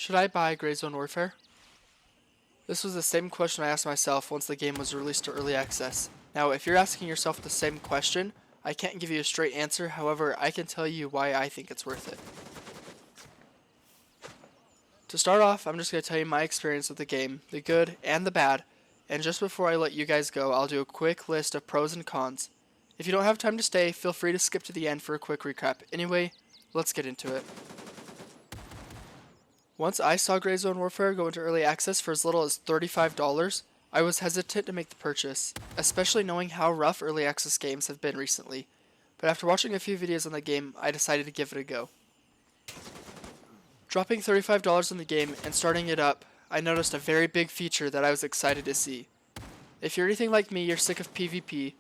Should I buy Gray Zone Warfare? This was the same question I asked myself once the game was released to early access. Now, if you're asking yourself the same question, I can't give you a straight answer, however, I can tell you why I think it's worth it. To start off, I'm just going to tell you my experience with the game, the good and the bad, and just before I let you guys go, I'll do a quick list of pros and cons. If you don't have time to stay, feel free to skip to the end for a quick recap. Anyway, let's get into it. Once I saw Gray Zone Warfare go into early access for as little as $35, I was hesitant to make the purchase, especially knowing how rough early access games have been recently. But after watching a few videos on the game, I decided to give it a go. Dropping $35 on the game and starting it up, I noticed a very big feature that I was excited to see. If you're anything like me, you're sick of PvP.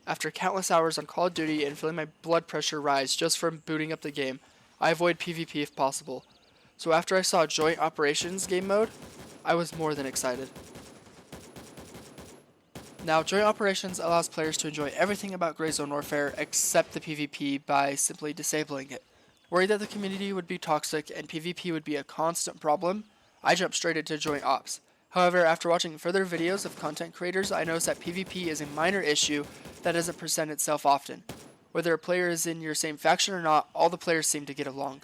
After countless hours on Call of Duty and feeling my blood pressure rise just from booting up the game, I avoid PvP if possible. So after I saw Joint Operations game mode, I was more than excited. Now, Joint Operations allows players to enjoy everything about Gray Zone Warfare except the PvP by simply disabling it. Worried that the community would be toxic and PvP would be a constant problem, I jumped straight into Joint Ops. However, after watching further videos of content creators, I noticed that PvP is a minor issue that doesn't present itself often. Whether a player is in your same faction or not, all the players seem to get along.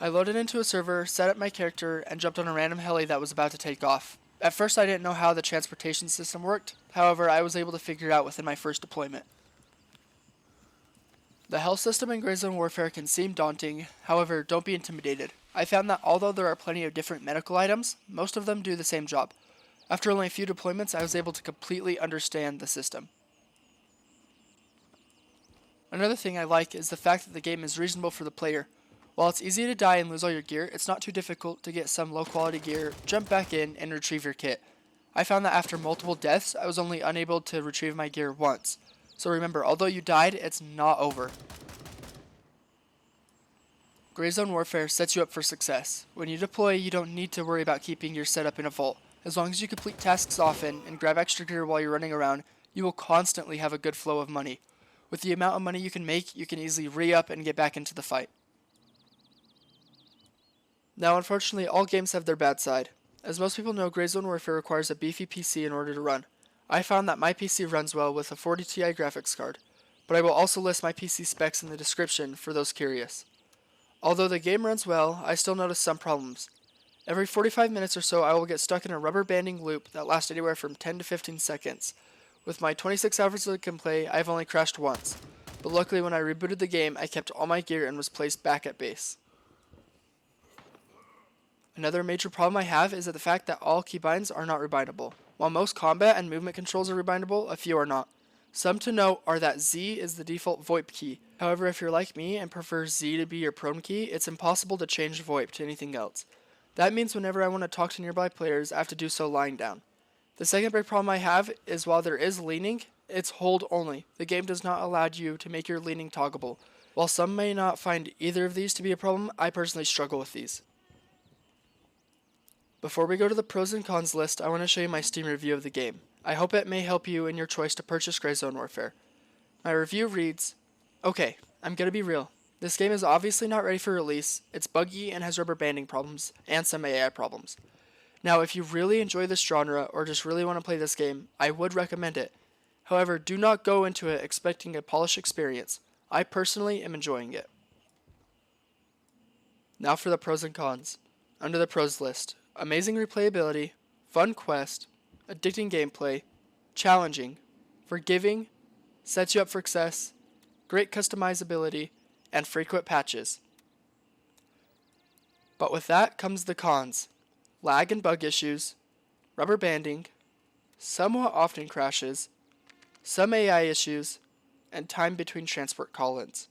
I loaded into a server, set up my character, and jumped on a random heli that was about to take off. At first I didn't know how the transportation system worked, however I was able to figure it out within my first deployment. The health system in Gray Zone Warfare can seem daunting, however don't be intimidated. I found that although there are plenty of different medical items, most of them do the same job. After only a few deployments I was able to completely understand the system. Another thing I like is the fact that the game is reasonable for the player. While it's easy to die and lose all your gear, it's not too difficult to get some low quality gear, jump back in, and retrieve your kit. I found that after multiple deaths, I was only unable to retrieve my gear once. So remember, although you died, it's not over. Gray Zone Warfare sets you up for success. When you deploy, you don't need to worry about keeping your setup in a vault. As long as you complete tasks often and grab extra gear while you're running around, you will constantly have a good flow of money. With the amount of money you can make, you can easily re-up and get back into the fight. Now, unfortunately, all games have their bad side. As most people know, Gray Zone Warfare requires a beefy PC in order to run. I found that my PC runs well with a 40 Ti graphics card, but I will also list my PC specs in the description for those curious. Although the game runs well, I still notice some problems. Every 45 minutes or so I will get stuck in a rubber banding loop that lasts anywhere from 10 to 15 seconds. With my 26 hours of gameplay, I've only crashed once, but luckily when I rebooted the game, I kept all my gear and was placed back at base. Another major problem I have is that the fact that all keybinds are not rebindable. While most combat and movement controls are rebindable, a few are not. Some to note are that Z is the default VoIP key. However, if you're like me and prefer Z to be your prone key, it's impossible to change VoIP to anything else. That means whenever I want to talk to nearby players, I have to do so lying down. The second big problem I have is while there is leaning, it's hold only. The game does not allow you to make your leaning toggleable. While some may not find either of these to be a problem, I personally struggle with these. Before we go to the pros and cons list, I want to show you my Steam review of the game. I hope it may help you in your choice to purchase Gray Zone Warfare. My review reads, okay, I'm gonna be real. This game is obviously not ready for release, it's buggy and has rubber banding problems, and some AI problems. Now, if you really enjoy this genre, or just really want to play this game, I would recommend it. However, do not go into it expecting a polished experience. I personally am enjoying it. Now for the pros and cons. Under the pros list, amazing replayability, fun quest, addicting gameplay, challenging, forgiving, sets you up for success, great customizability, and frequent patches. But with that comes the cons. Lag and bug issues, rubber banding, somewhat often crashes, some AI issues, and time between transport call-ins.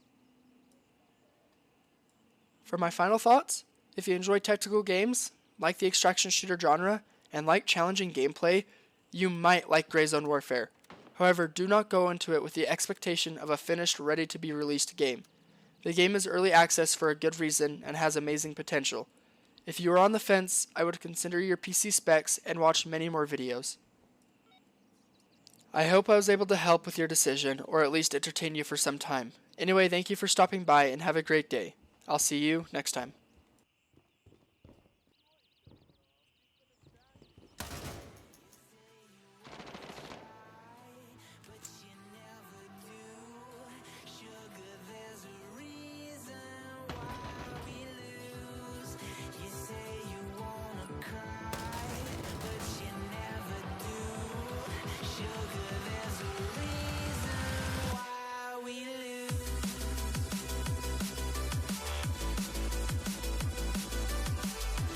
For my final thoughts, if you enjoy tactical games, like the extraction shooter genre, and like challenging gameplay, you might like Gray Zone Warfare. However, do not go into it with the expectation of a finished, ready-to-be-released game. The game is early access for a good reason and has amazing potential. If you are on the fence, I would consider your PC specs and watch many more videos. I hope I was able to help with your decision, or at least entertain you for some time. Anyway, thank you for stopping by and have a great day. I'll see you next time.